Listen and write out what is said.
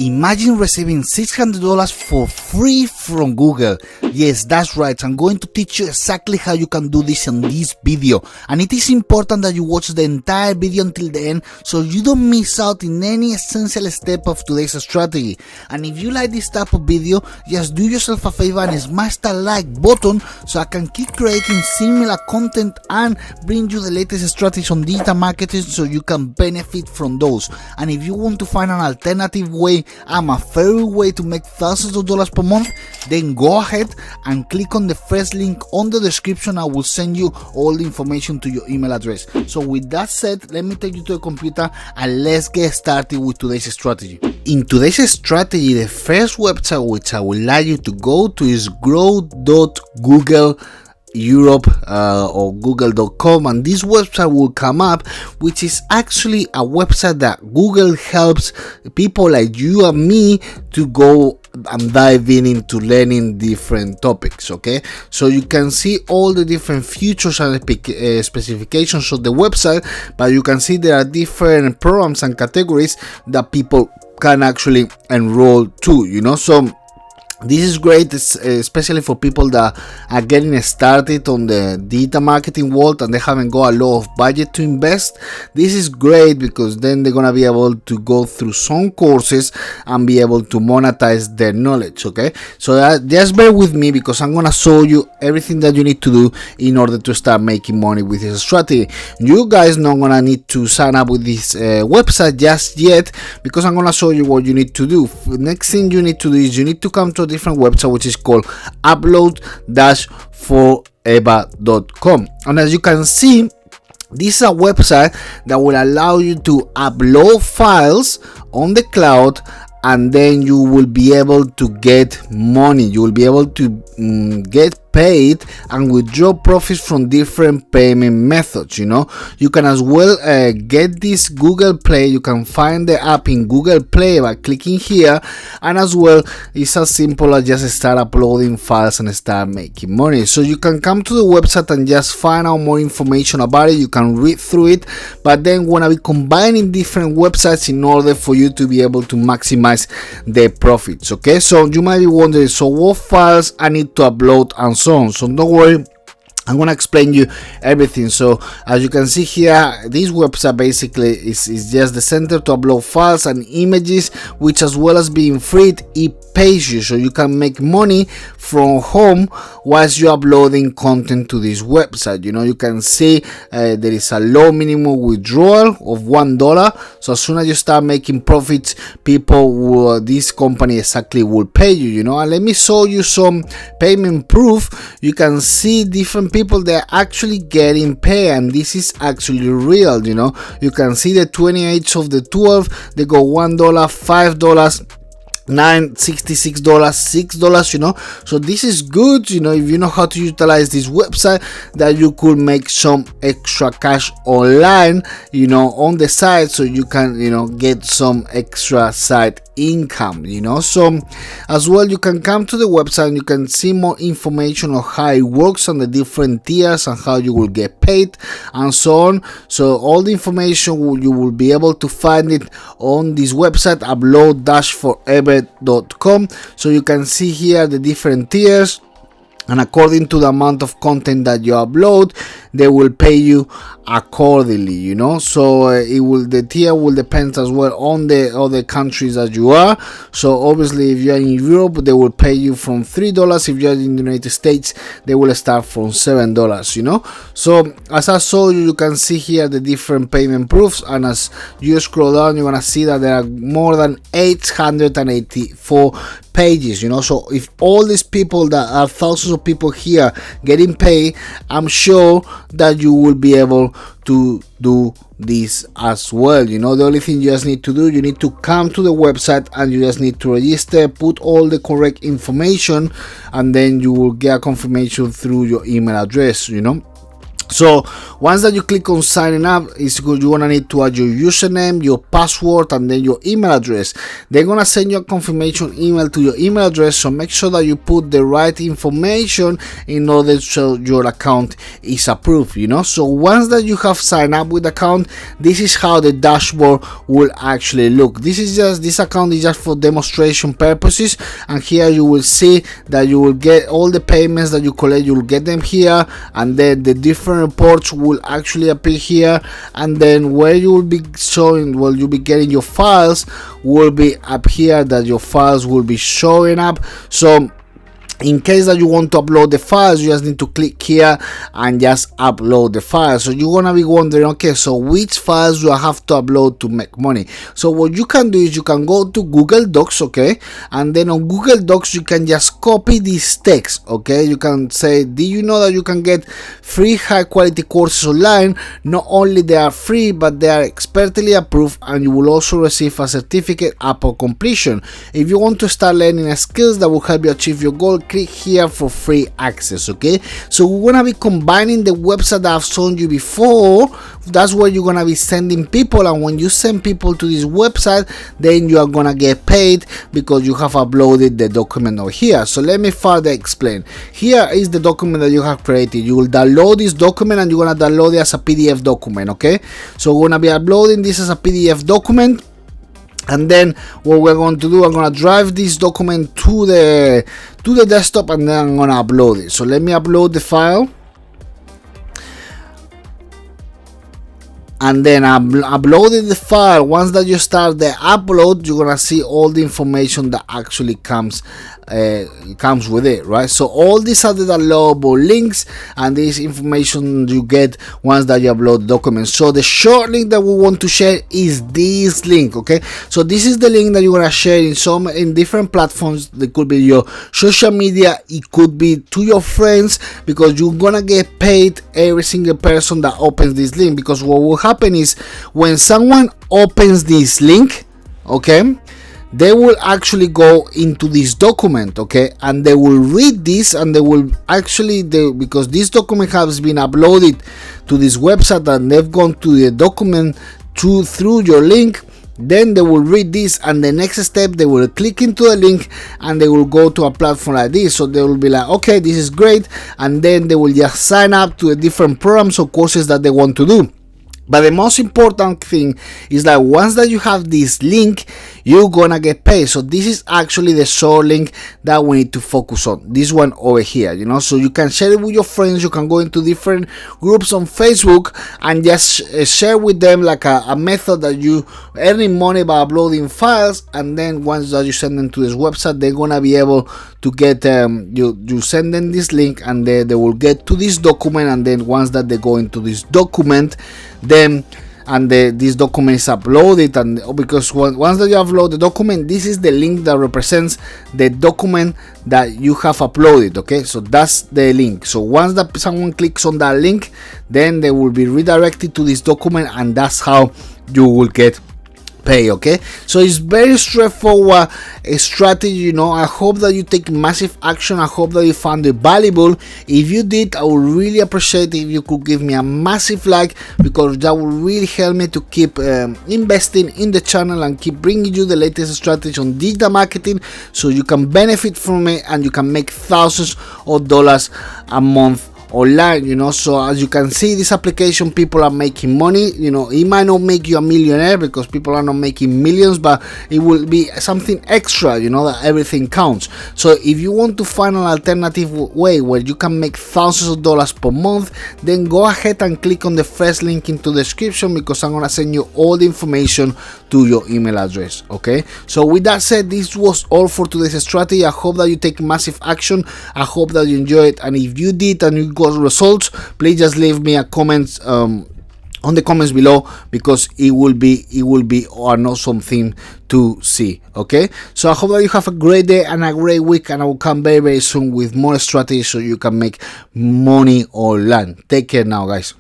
Imagine receiving $600 for free from Google. Yes, that's right. I'm going to teach you exactly how you can do this in this video. And it is important that you watch the entire video until the end so you don't miss out in any essential step of today's strategy. And if you like this type of video, just do yourself a favor and smash that like button so I can keep creating similar content and bring you the latest strategies on digital marketing so you can benefit from those. And if you want to find an alternative way and a fair way to make thousands of dollars per month, then go ahead and click on the first link on the description. I will send you all the information to your email address. So with that said, let me take you to a computer and let's get started with today's strategy. In today's strategy, the first website which I would like you to go to is grow.google Europe or google.com, and this website will come up, which is actually a website that Google helps people like you and me to go and dive into learning different topics. Okay, so you can see all the different features and specifications of the website, but you can see there are different programs and categories that people can actually enroll to, so this is great, especially for people that are getting started on the digital marketing world and they haven't got a lot of budget to invest. This is great because then they're gonna be able to go through some courses and be able to monetize their knowledge. Okay, so just bear with me because I'm gonna show you everything that you need to do in order to start making money with this strategy. You guys not gonna need to sign up with this website just yet because I'm gonna show you what you need to do. Next thing you need to do is you need to come to a different website which is called upload-forever.com, and as you can see, this is a website that will allow you to upload files on the cloud, and then you will be able to get money. You will be able to get paid and withdraw profits from different payment methods. You can as well get this Google Play. You can find the app in Google Play by clicking here, and as well it's as simple as just start uploading files and start making money. So you can come to the website and just find out more information about it. You can read through it, but then wanna be combining different websites in order for you to be able to maximize the profits. Okay, so you might be wondering, so what files I need to upload and so on. So don't worry, I'm gonna explain you everything. So as you can see here, this website basically is just the center to upload files and images, which as well as being free, it pays you, so you can make money from home whilst you're uploading content to this website. You can see there is a low minimum withdrawal of $1. So as soon as you start making profits, this company exactly will pay you. And let me show you some payment proof. You can see different people that are actually getting paid, and this is actually real. You can see the 28th of the 12th, they go $1, $5, $9, $66, $6. So this is good. If you know how to utilize this website, that you could make some extra cash online on the side, so you can get some extra side income. So as well, you can come to the website and you can see more information on how it works on the different tiers and how you will get paid and so on. So all the information you will be able to find it on this website, upload-forever.com. so you can see here the different tiers, and according to the amount of content that you upload, they will pay you accordingly. So the tier will depend as well on the other countries that you are. So obviously, if you're in Europe, they will pay you from $3. If you're in the United States, they will start from $7. So as I showed you, you can see here the different payment proofs, and as you scroll down, you're gonna see that there are more than 884 pages. So if all these people, that are thousands of people here getting paid, I'm sure that you will be able to do this as well. The only thing you just need to do, you need to come to the website and you just need to register, put all the correct information, and then you will get a confirmation through your email address. So once that you click on signing up, it's good. You're gonna need to add your username, your password, and then your email address. They're gonna send you a confirmation email to your email address, so make sure that you put the right information in order so your account is approved, you know. So once that you have signed up with the account, this is how the dashboard will actually look. This account is just for demonstration purposes, and here you will see that you will get all the payments that you collect, you will get them here, and then the different reports will actually appear here, and then where you will be showing, well, you'll be getting your files will be up here, that your files will be showing up. So in case that you want to upload the files, you just need to click here and just upload the files. So you're gonna be wondering, okay, so which files do I have to upload to make money? So what you can do is you can go to Google Docs, okay, and then on Google Docs you can just copy this text, okay. You can say, do you know that you can get free high quality courses online? Not only they are free, but they are expertly approved, and you will also receive a certificate upon completion. If you want to start learning skills that will help you achieve your goal, click here for free access, okay. So we're gonna be combining the website that I've shown you before. That's where you're gonna be sending people, and when you send people to this website, then you are gonna get paid because you have uploaded the document over here. So let me further explain. Here is the document that you have created. You will download this document, and you're gonna download it as a PDF document, okay. So we're gonna be uploading this as a PDF document. And then what we're going to do, I'm going to drive this document to the desktop, and then I'm going to upload it. So let me upload the file, and then I'm uploading the file. Once that you start the upload, you're gonna see all the information that actually comes with it, right? So all these are the downloadable links, and this information you get once that you upload the document. So the short link that we want to share is this link, okay. So this is the link that you're gonna share in different platforms. It could be your social media, it could be to your friends, because you're gonna get paid every single person that opens this link. Because what will happen is when someone opens this link, okay, they will actually go into this document, okay, and they will read this, and they will actually, because this document has been uploaded to this website and they've gone to the document through your link, then they will read this, and the next step they will click into the link and they will go to a platform like this. So they will be like, okay, this is great, and then they will just sign up to the different programs or courses that they want to do. But the most important thing is that once that you have this link, you're gonna get paid. So this is actually the short link that we need to focus on, this one over here, you know. So you can share it with your friends, you can go into different groups on Facebook and just share with them like a method that you earning money by uploading files, and then once that you send them to this website, they're gonna be able to get you send them this link, and they will get to this document, and then once that they go into this document, then this document is uploaded, and because once that you upload the document, this is the link that represents the document that you have uploaded, okay. So that's the link. So once that someone clicks on that link, then they will be redirected to this document, and that's how you will get pay, okay. So it's very straightforward strategy, you know. I hope that you take massive action. I hope that you found it valuable. If you did, I would really appreciate if you could give me a massive like, because that will really help me to keep investing in the channel and keep bringing you the latest strategy on digital marketing, so you can benefit from it and you can make thousands of dollars a month online, you know. So as you can see, this application, people are making money, you know. It might not make you a millionaire because people are not making millions, but it will be something extra, you know, that everything counts. So if you want to find an alternative way where you can make thousands of dollars per month, then go ahead and click on the first link into the description, because I'm gonna send you all the information to your email address, okay. So with that said, this was all for today's strategy. I hope that you take massive action. I hope that you enjoy it, and if you did and you got results, please just leave me a comment on the comments below, because it will be an awesome thing to see, okay. So I hope that you have a great day and a great week, and I will come very soon with more strategies so you can make money online. Take care now, guys.